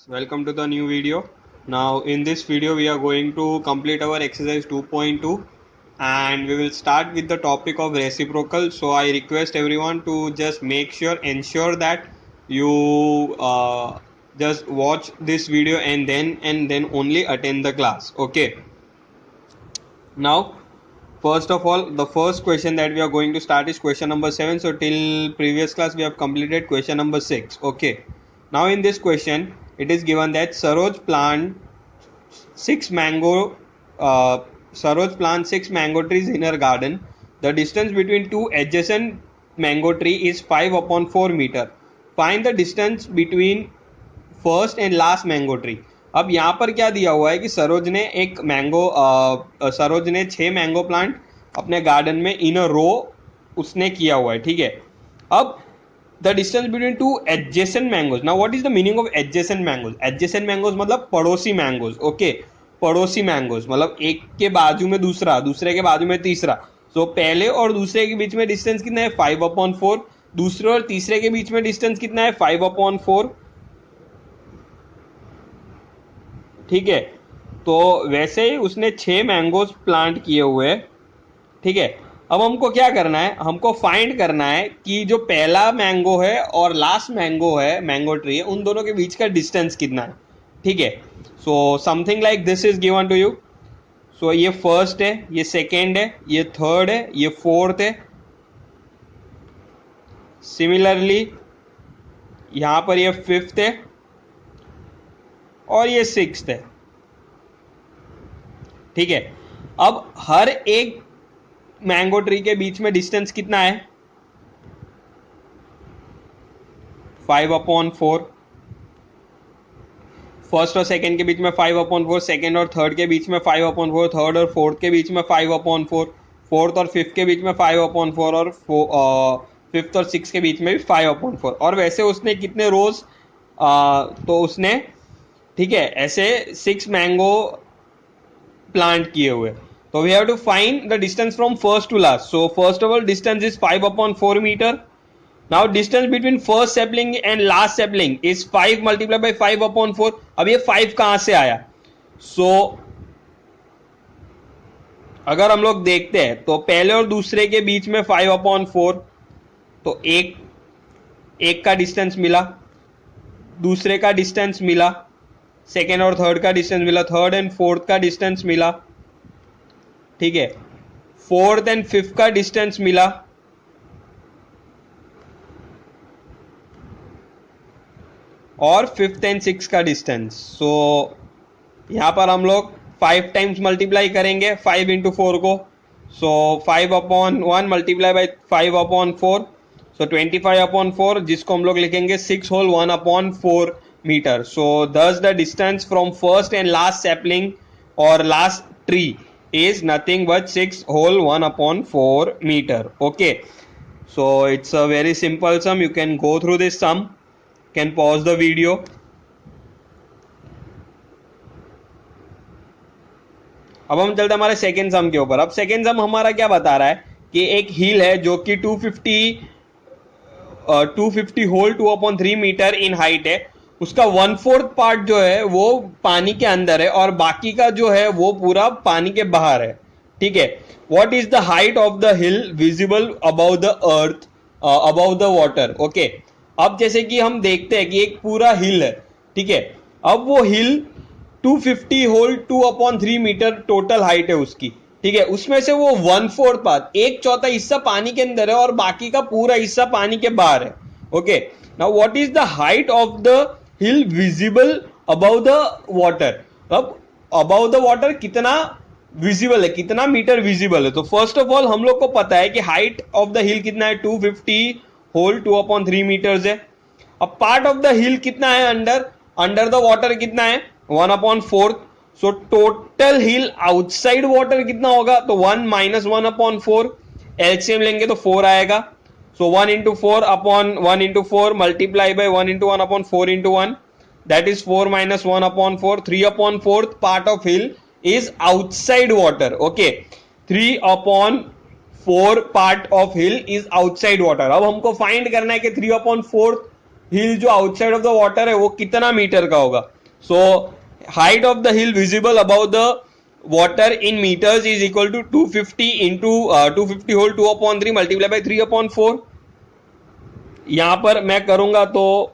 Welcome to the new video. Now in this video we are going to complete our exercise 2.2 and we will start with the topic of reciprocal. So I request everyone to just ensure that you just watch this video and then only attend the class. Okay. Now first of all, the first question that we are going to start is question number 7. So till previous class we have completed question number 6. Okay. Now in this question it is given that six mango Saroj plant 6 mango trees in her garden. The distance between two adjacent mango tree is 5/4 meter. Find the distance between first and last mango tree. अब यहाँ पर क्या दिया हुआ है कि सरोज ने 6 mango plant अपने गार्डन में इन अ रो उसने किया हुआ है. ठीक है. अब the distance between two adjacent mangoes. Now what is the meaning of adjacent mangoes? Adjacent mangoes मतलब पड़ोसी मैंगोज. ओके, पड़ोसी मैंगोज मतलब एक के बाजू में दूसरा, दूसरे के बाजू में तीसरा. सो पहले और दूसरे के बीच में डिस्टेंस कितना है? 5/4. दूसरे और तीसरे के बीच में डिस्टेंस कितना है? 5/4. ठीक है. तो वैसे ही उसने 6 मैंगोज प्लांट किए हुए हैं. ठीक है. अब हमको क्या करना है? हमको फाइंड करना है कि जो पहला मैंगो है और लास्ट मैंगो है, मैंगो ट्री है, उन दोनों के बीच का डिस्टेंस कितना है. ठीक है. So something like this is given to you. So ये फर्स्ट है, ये सेकेंड है, ये थर्ड है, ये फोर्थ है. सिमिलरली यहां पर ये फिफ्थ है और ये सिक्स्थ है. ठीक है. अब हर एक मैंगो ट्री के बीच में डिस्टेंस कितना है? 5/4. फर्स्ट और सेकंड के बीच में 5/4, सेकंड और थर्ड के बीच में 5/4, थर्ड और फोर्थ के बीच में 5/4, फोर्थ और फिफ्थ के बीच में 5/4 और फिफ्थ और सिक्स के बीच में भी 5/4. और वैसे उसने कितने रोज तो उसने, ठीक है, ऐसे 6 मैंगो प्लांट किए हुए. तो we have to find the distance from first to last. So first of all distance is 5/4 metre. Now distance between first sapling and last sapling is 5 multiply by 5/4. अब ये 5 कहां से आया? सो अगर हम लोग देखते हैं तो पहले और दूसरे के बीच में 5/4, तो एक का डिस्टेंस मिला, दूसरे का डिस्टेंस मिला, सेकेंड और थर्ड का डिस्टेंस मिला, थर्ड एंड फोर्थ का डिस्टेंस मिला. ठीक है. फोर्थ एंड फिफ्थ का डिस्टेंस मिला. और फिफ्थ एंड सिक्स का डिस्टेंस. सो यहां पर हम लोग 5 टाइम्स मल्टीप्लाई करेंगे 5 इंटू 4 को. सो 5/1 मल्टीप्लाई बाई 5/4. सो 25/4, जिसको हम लोग लिखेंगे 6 whole 1/4 metre. So thus the distance from first and last sapling or last tree is nothing but 6 whole 1/4 meter. Okay, so it's a very simple sum. You can go through this sum, can pause the video. अब हम चलते हमारे second sum के ऊपर. अब second sum हमारा क्या बता रहा है कि एक हिल है जो कि 250 होल 2/3 मीटर इन हाइट है. उसका 1/4 पार्ट जो है वो पानी के अंदर है और बाकी का जो है वो पूरा पानी के बाहर है. ठीक है. What is the height of the hill visible about the earth about the water? Okay. अब जैसे कि हम देखते हैं कि एक पूरा हिल है. ठीक है. अब वो हिल 250 होल 2/3 मीटर टोटल हाइट है उसकी. ठीक है. उसमें से वो 1/4 पार्ट, 1/4 हिस्सा पानी के अंदर है और बाकी का पूरा हिस्सा पानी के बाहर है. Okay. Now what is the height of the hill visible about the water? अब अबाउ द वाटर कितना विजिबल है, कितना मीटर विजिबल है? तो फर्स्ट ऑफ ऑल हम लोग को पता है कि हाइट ऑफ द हिल कितना है? 250 होल 2/3 मीटर्स है. अब पार्ट ऑफ द हिल कितना है अंडर द वाटर कितना है? 1/4. सो टोटल हिल आउटसाइड वाटर कितना होगा? तो 1 माइनस 1/4. एलसीएम लेंगे तो 4 आएगा. So 1 into 4 upon 1 into 4 multiply by 1 into 1/4 into 1, that is 4 minus 1/4. 3/4 part of hill is outside water. Okay, 3/4 part of hill is outside water. अब हमको find करना है कि 3/4 हिल जो आउटसाइड ऑफ द वाटर है वो कितना मीटर का होगा? So height of the hill visible about the water in metres is equal to 250 into 250 whole 2/3 multiply by 3/4। यहां पर मैं करूंगा तो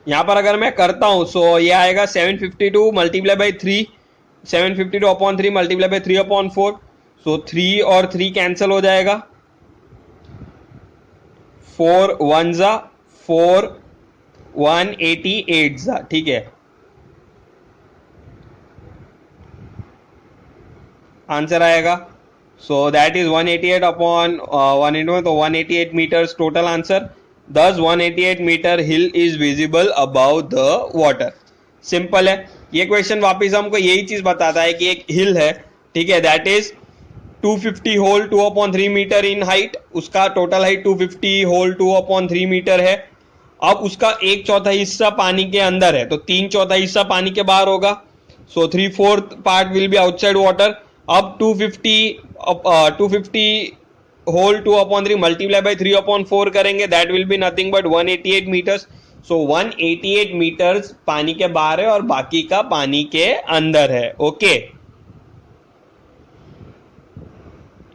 यहां पर अगर मैं करता हूं सो ये आएगा 752 मल्टीप्लाई बाई 3, 752/3 मल्टीप्लाई बाई 3/4। सो 3 और 3 कैंसिल हो जाएगा, 4 1 जा 4 188 जा, ठीक है। आंसर आएगा सो दैट इज 188 अपॉन 1 तो 188 metres total answer. Thus 188 metre hill is visible about the water. Simple है ये क्वेश्चन, वापिस हमको यही चीज बताता है कि एक हिल है, ठीक है, that is 250 whole 2/3 metre in height, उसका टोटल हाइट 250 होल 2/3 मीटर है। अब उसका 1/4 हिस्सा पानी के अंदर है, तो 3/4 हिस्सा पानी के बाहर होगा, so 3/4 part will be outside water. अब 250 होल 2/3 मल्टीप्लाई बाई 3/4 करेंगे, that will be nothing but 188 metres. So 188 metres पानी के बाहर है और बाकी का पानी के अंदर है। Okay,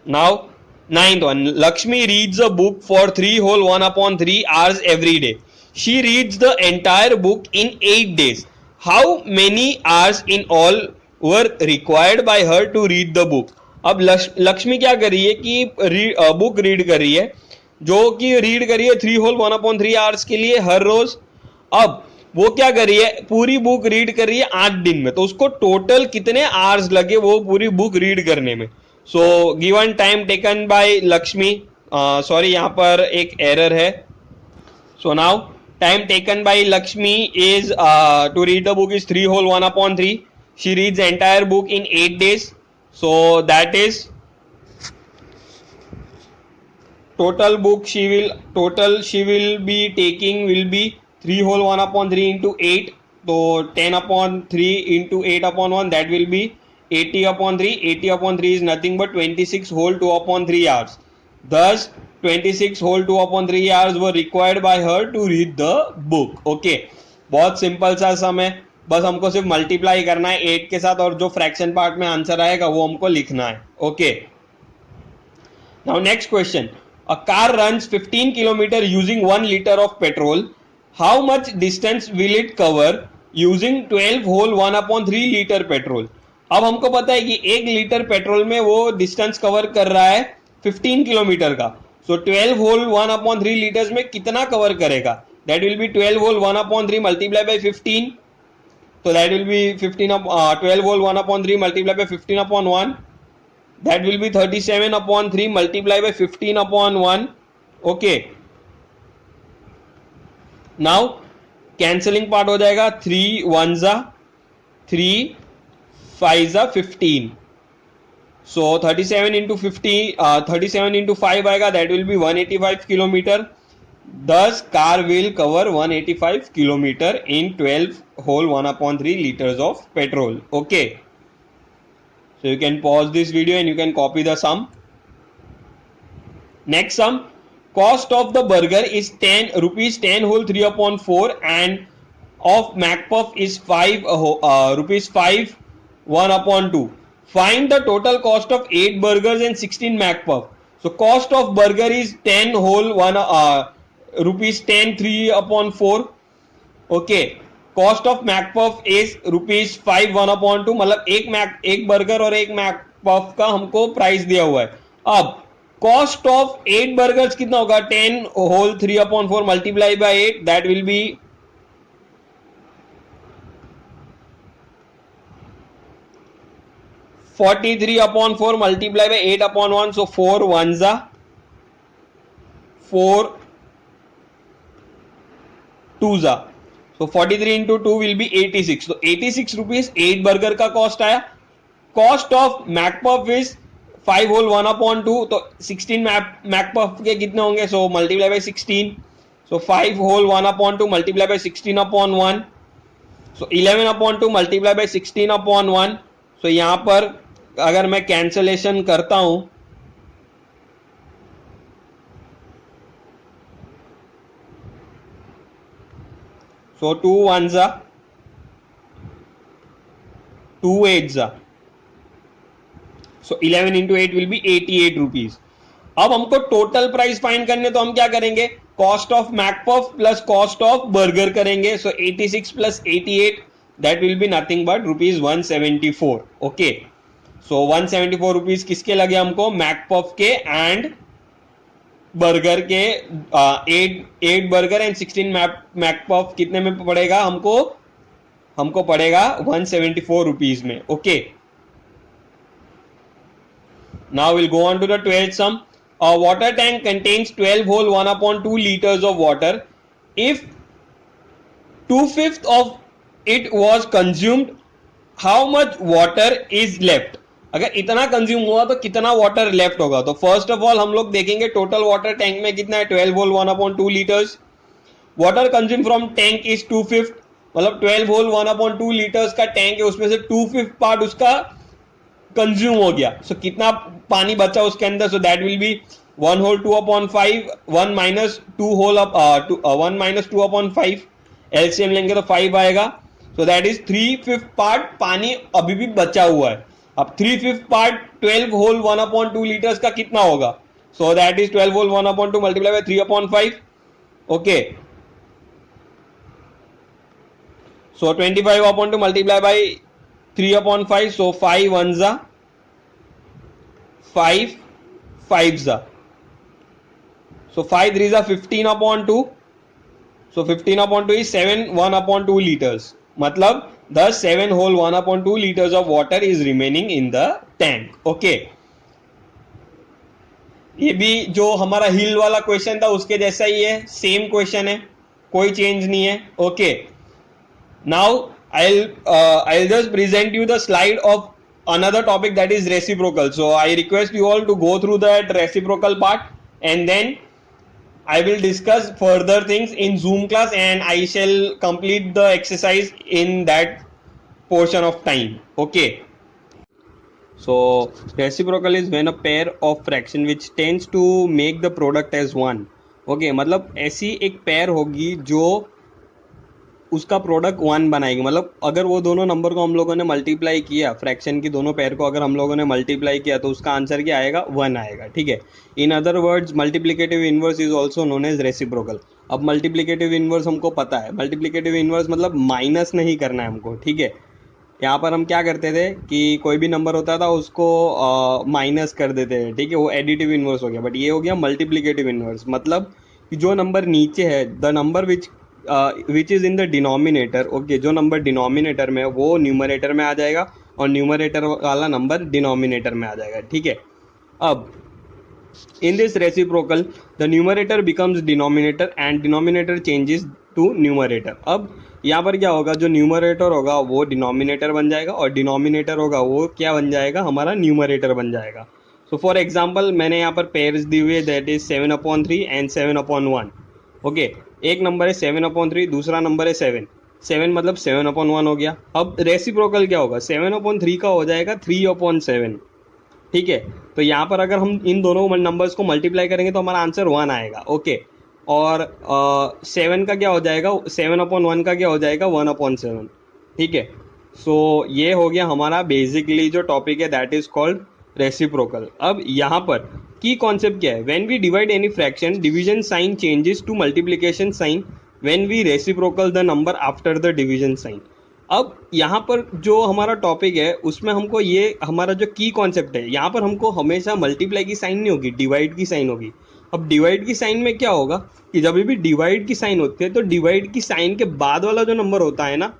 now 9th one. Lakshmi reads a book for 3 whole 1/3 hours every day. She reads the entire book in 8 days. How many hours in all were required by her to read the book? अब लक्ष्मी क्या कर रही है कि book read कर रही है, जो कि रीड कर रही है 3 होल 1/3 आवर्स के लिए हर रोज। अब वो क्या कर रही है, पूरी बुक रीड कर रही है 8 दिन में, तो उसको टोटल कितने आवर्स लगे वो पूरी बुक रीड करने में? So given time taken by Lakshmi, sorry यहाँ पर एक एरर है। So now time taken by Lakshmi is to read the book is 3 whole 1/3. She reads the entire book in 8 days. So that is total book she will be taking will be 3 whole 1/3 into 8. So 10/3 into 8/1, that will be 80/3. 80/3 is nothing but 26 whole 2/3 hours. Thus 26 whole 2/3 hours were required by her to read the book. Okay, बहुत simple सा सम है, बस हमको सिर्फ multiply करना है 8 के साथ और जो फ्रैक्शन पार्ट में आंसर आएगा वो हमको लिखना है। Okay, now next question, a car runs 15 kilometre using 1 litre of petrol, how much distance will it cover using 12 whole 1/3 litre petrol? अब हमको पता है कि 1 लीटर पेट्रोल में वो डिस्टेंस कवर कर रहा है 15 किलोमीटर का, सो 12 होल 1/3 लीटर्स में कितना कवर करेगा? That will be 12 whole 1/3 multiply by 15, so that will be 12 whole 1/3 multiply by 15/1, that will be 37/3 multiply by 15/1. Okay, now cancelling part हो जाएगा, 3 1 जा 3 5 जा 15, so 37 into 50 37 into 5 आएगा, that will be 185 kilometre. Thus car will cover 185 kilometer in 12 whole 1/3 liters of petrol. Okay, so you can pause this video and you can copy the sum. Next sum, cost of the burger is 10 rupees 10 whole 3/4 and of McPuff is 5 rupees 5 1/2. Find the total cost of 8 burgers and 16 McPuff. So cost of burger is 10 whole 1 rupees 10 3/4. Okay, cost of McPuff is rupees 5 1/2, मतलब एक burger और एक McPuff का हमको price दिया हुआ है। अब कॉस्ट ऑफ 8 बर्गर्स कितना होगा? 10 whole 3/4 multiply by 8, that will be 43/4 multiply by 8/1, so 4 1 जा 4 2 जा, so 43 into 2 will be 86. तो 86 रुपीज 8 बर्गर का कॉस्ट आया। Cost of McPuff is 5 whole 1/2, तो 16 मैकपफ के कितने होंगे? So multiply by 16, so 5 whole 1/2 multiply by 16/1, so 11/2 multiply by 16/1। So यहाँ पर अगर मैं कैंसलेशन करता हूं So 2 ones are 2 8s are, so 11 into 8 will be 88 rupees. अब हमको टोटल प्राइस फाइंड करने, तो हम क्या करेंगे, cost of McPuff plus cost of burger करेंगे. सो 86 plus 88 that will be nothing but rupees 174. Okay, so 174 rupees किसके लगे हमको, मैकपफ के एंड बर्गर के. 8 बर्गर एंड 16 मैकपफ कितने में पड़ेगा हमको पड़ेगा 174 रुपीज में. Okay, now we'll go on to the 12th sum. A water tank contains 12 whole 1/2 liters of water. If 2/5 of it was consumed, how much water is left? अगर इतना consume हुआ तो कितना वाटर लेफ्ट होगा. तो first of all हम लोग देखेंगे टोटल वाटर टैंक में कितना है, 12 whole 1/2 litres. Water consume from tank is 2/5, मतलब 12 होल 1/2 लीटर्स का टैंक है, उसमें से 2/5 पार्ट उसका कंज्यूम हो गया. सो कितना पानी बचा उसके अंदर, so that will be 1 whole 2/5, 1 minus 2 whole 1 minus 2/5, LCM लेंगे तो 5 आएगा. सो दैट इज 3/5 पार्ट पानी अभी भी बचा हुआ है. अब 3/5 पार्ट 12 होल 1/2 लीटर्स का कितना होगा, so that is 12 whole 1/2 multiply by 3/5. Okay, so 25/2 multiply by 3/5, so 5 ones are 5 5s are, so 5 3s are 15/2, so 15/2 is 7 1/2 liters. मतलब the 7 whole 1/2 liters of water is remaining in the tank. Okay, ये भी जो हमारा हिल वाला question था उसके जैसा ही है, सेम क्वेश्चन है, कोई चेंज नहीं है. Okay, now I'll just present you the slide of another topic, that is reciprocal. So I request you all to go through that reciprocal part, and then I will discuss further things in Zoom class, and I shall complete the exercise in that portion of time. Okay, so reciprocal is when a pair of fraction which tends to make the product as one. Okay, मतलब ऐसी एक pair होगी जो उसका product 1 बनाएगी. मतलब अगर वो दोनों नंबर को हम लोगों ने मल्टीप्लाई किया, फ्रैक्शन की दोनों पेयर को अगर हम लोगों ने मल्टीप्लाई किया तो उसका आंसर क्या आएगा, 1 आएगा. ठीक है, in other words multiplicative inverse is also known as reciprocal. अब मल्टीप्लिकेटिव इनवर्स हमको पता है, मल्टीप्लिकेटिव इनवर्स मतलब माइनस नहीं करना है हमको. ठीक है, यहाँ पर हम क्या करते थे कि कोई भी नंबर होता था उसको माइनस कर देते थे. ठीक है, वो एडिटिव इनवर्स हो गया. बट ये हो गया मल्टीप्लिकेटिव इनवर्स, मतलब कि जो नंबर नीचे है, the number which is in the denominator. Okay, जो नंबर डिनोमिनेटर में है वो न्यूमरेटर में आ जाएगा और न्यूमरेटर वाला नंबर डिनोमिनेटर में आ जाएगा. ठीक है, अब in this reciprocal the numerator becomes denominator and denominator changes to numerator. अब यहाँ पर क्या होगा, जो न्यूमरेटर होगा वो डिनोमिनेटर बन जाएगा और डिनोमिनेटर होगा वो क्या बन जाएगा, हमारा न्यूमरेटर बन जाएगा. सो फॉर एग्जाम्पल मैंने यहाँ पर पेयर्स दी हुई है, दैट इज 7/3 एंड 7/1. ओके, एक नंबर है 7/3, दूसरा नंबर है 7 मतलब 7/1 हो गया. अब रेसिप्रोकल क्या होगा, 7/3 का हो जाएगा 3/7. ठीक है, तो यहाँ पर अगर हम इन दोनों नंबर्स को मल्टीप्लाई करेंगे तो हमारा आंसर 1 आएगा. ओके, और 7 का क्या हो जाएगा, 7/1 का क्या हो जाएगा, 1/7. ठीक है, सो ये हो गया हमारा बेसिकली जो टॉपिक है, दैट इज कॉल्ड रेसिप्रोकल. अब यहाँ पर की कॉन्सेप्ट क्या है, when we divide any fraction division sign changes to multiplication sign when we reciprocal the number after the division sign. अब यहाँ पर जो हमारा टॉपिक है उसमें हमको ये हमारा जो की कॉन्सेप्ट है, यहाँ पर हमको हमेशा मल्टीप्लाई की साइन नहीं होगी, डिवाइड की साइन होगी. अब डिवाइड की साइन में क्या होगा कि जब भी डिवाइड की साइन होती है तो डिवाइड की साइन के बाद वाला जो नंबर होता है ना,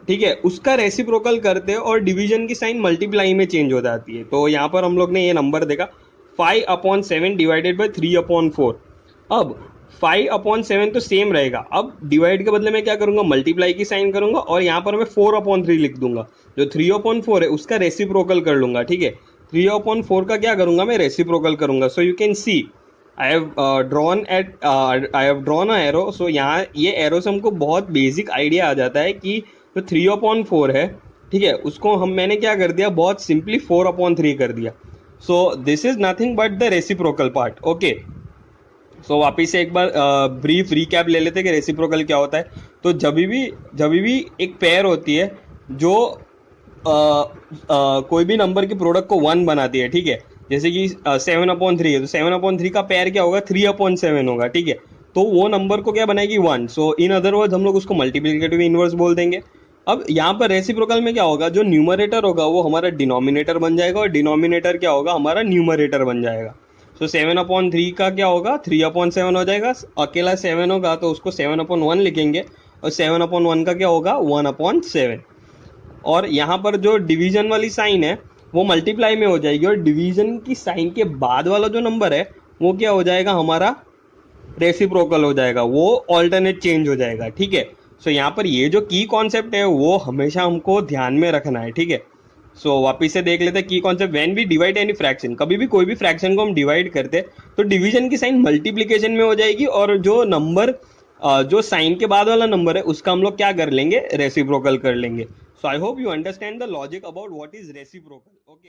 ठीक है, उसका रेसिप्रोकल करते हैं और डिवीजन की साइन मल्टीप्लाई में चेंज हो जाती है. तो यहाँ पर हम लोग ने ये नंबर देखा 5/7 डिवाइडेड बाई 3/4. अब 5/7 तो सेम रहेगा. अब डिवाइड के बदले में क्या करूंगा, मल्टीप्लाई की साइन करूंगा और यहाँ पर मैं 4/3 लिख दूंगा. जो 3/4 है उसका रेसिप्रोकल कर लूंगा. ठीक है, 3/4 का क्या करूंगा, मैं रेसिप्रोकल करूंगा. So you can see I have drawn a arrow. So यहाँ ये एरो से हमको बहुत बेसिक आइडिया आ जाता है कि जो 3/4 है, ठीक है, उसको मैंने क्या कर दिया, बहुत सिंपली 4/3 कर दिया. So this is nothing but the reciprocal part. Okay, so वापिस से एक बार ब्रीफ रिकैप ले लेते हैं कि रेसिप्रोकल क्या होता है। तो जब भी एक पेयर होती है जो कोई भी नंबर के प्रोडक्ट को 1 बनाती है, ठीक है, जैसे कि 7/3 है, तो 7/3 का पेयर क्या होगा, 3/7 होगा, ठीक है। तो वो नंबर को क्या बनाएगी, 1। सो इन अदर वर्ड हम लोग उसको मल्टीप्लिकेटिव इनवर्स बोल देंगे। अब यहाँ पर रेसिप्रोकल में क्या होगा, जो न्यूमरेटर होगा वो हमारा डिनोमिनेटर बन जाएगा और डिनोमिनेटर क्या होगा, हमारा न्यूमरेटर बन जाएगा। सो 7/3 का क्या होगा, 3/7 हो जाएगा। अकेला 7 होगा तो उसको 7/1 लिखेंगे, और 7/1 का क्या होगा, 1/7। और यहाँ पर जो डिवीजन वाली साइन है वो मल्टीप्लाई में हो जाएगी, और डिवीजन की साइन के बाद वाला जो नंबर है वो क्या हो जाएगा, हमारा रेसिप्रोकल हो जाएगा, वो ऑल्टरनेट चेंज हो जाएगा, ठीक है। सो यहाँ पर ये जो की कॉन्सेप्ट है वो हमेशा हमको ध्यान में रखना है, ठीक है। सो वापिस से देख लेते हैं की concept. When we divide any fraction, कभी भी कोई भी फ्रैक्शन को हम डिवाइड करते तो डिवीजन की साइन मल्टीप्लीकेशन में हो जाएगी, और जो नंबर जो साइन के बाद वाला नंबर है उसका हम लोग क्या कर लेंगे, रेसिप्रोकल कर लेंगे। So I hope you understand the logic about what is reciprocal. Okay.